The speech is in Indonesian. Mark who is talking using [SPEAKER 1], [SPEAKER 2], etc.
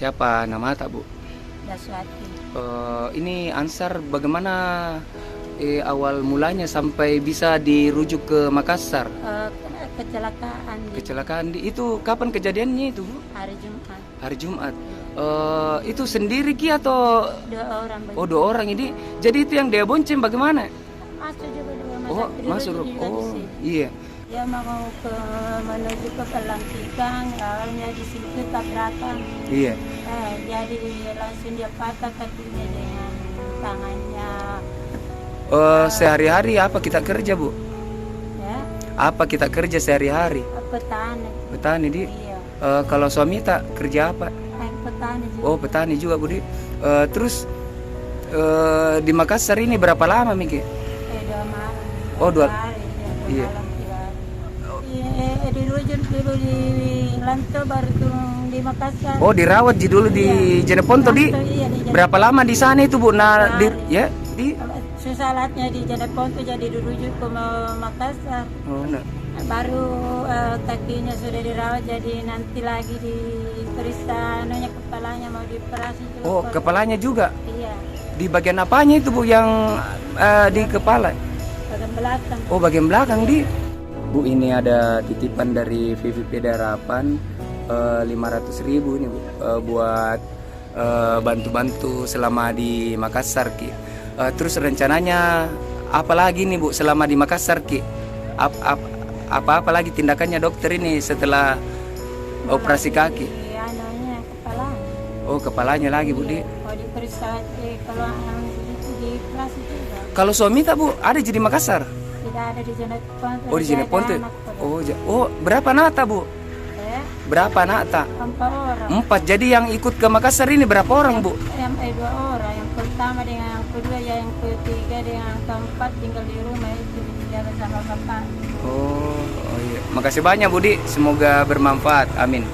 [SPEAKER 1] Siapa nama tak, Bu?
[SPEAKER 2] Daswati.
[SPEAKER 1] Ini Ansar bagaimana awal mulanya sampai bisa dirujuk ke Makassar?
[SPEAKER 2] Kena kecelakaan di
[SPEAKER 1] Kecelakaan itu kapan kejadiannya itu, Bu?
[SPEAKER 2] hari Jumat.
[SPEAKER 1] Hari Jumat. Itu sendiri Ki atau
[SPEAKER 2] 2 orang
[SPEAKER 1] oh 2 orang ini? Jadi itu yang dia bonceng bagaimana?
[SPEAKER 2] masuk juga di rumah
[SPEAKER 1] Oh,
[SPEAKER 2] sakit.
[SPEAKER 1] masuk.
[SPEAKER 2] Dirujuk juga di
[SPEAKER 1] Oh,
[SPEAKER 2] sini.
[SPEAKER 1] iya.
[SPEAKER 2] Dia mau menuju ke Pelantikan, awalnya di situ tabrakan.
[SPEAKER 1] Iya.
[SPEAKER 2] Jadi langsung dia patah kakinya dengan tangannya.
[SPEAKER 1] Sehari-hari apa kita kerja, Bu?
[SPEAKER 2] Ya,
[SPEAKER 1] Apa kita kerja sehari-hari?
[SPEAKER 2] petani.
[SPEAKER 1] Petani di.
[SPEAKER 2] Iya,
[SPEAKER 1] Kalau suami tak kerja apa?
[SPEAKER 2] petani juga.
[SPEAKER 1] Oh, petani juga, Budi. Terus di Makassar ini berapa lama, Miki?
[SPEAKER 2] 2 malam.
[SPEAKER 1] Oh, 2
[SPEAKER 2] hari.
[SPEAKER 1] iya.
[SPEAKER 2] Malam 3 hari. Iya, dirujuk dulu di Lanto, baru turun di Makassar.
[SPEAKER 1] Oh, dirawat dulu di Jeneponto di.
[SPEAKER 2] Lanto, iya, di
[SPEAKER 1] Berapa lama di sana itu, Bu? Nah, ya, di.
[SPEAKER 2] Susalatnya di Jeneponto, jadi dirujuk ke Makassar.
[SPEAKER 1] Oh, nah.
[SPEAKER 2] Baru kakinya sudah dirawat, jadi nanti lagi diperiksa kepalanya mau dioperasi juga.
[SPEAKER 1] Oh, kepalanya juga.
[SPEAKER 2] Iya,
[SPEAKER 1] Di bagian apanya itu, Bu, yang di kepala?
[SPEAKER 2] bagian belakang.
[SPEAKER 1] Oh, bagian belakang di. Bu, ini ada titipan dari VVP Harapan 500.000 ini, Bu, buat bantu-bantu selama di Makassar, Ki. Terus rencananya apa lagi nih, Bu, selama di Makassar, Ki? Apa lagi tindakannya dokter ini setelah operasi kaki?
[SPEAKER 2] Anunya kepalanya.
[SPEAKER 1] Oh, kepalanya lagi, Bu, di.
[SPEAKER 2] Mau diperiksa kalau itu dioperasi juga.
[SPEAKER 1] Kalau suami tak, Bu, ada jadi Makassar?
[SPEAKER 2] Tidak ada di Jeneponto.
[SPEAKER 1] Oh, di
[SPEAKER 2] Dia ada
[SPEAKER 1] Jeneponto.
[SPEAKER 2] anak pada.
[SPEAKER 1] Oh, berapa nata, Bu?
[SPEAKER 2] Ya,
[SPEAKER 1] Berapa nata?
[SPEAKER 2] 4 orang.
[SPEAKER 1] 4. Jadi yang ikut ke Makassar ini berapa orang, Bu?
[SPEAKER 2] 2 orang. Yang pertama dengan yang kedua, yang ketiga dengan yang keempat tinggal di rumah itu dijaga sama bapak.
[SPEAKER 1] Oh iya. Makasih banyak, Budi. Semoga bermanfaat. Amin.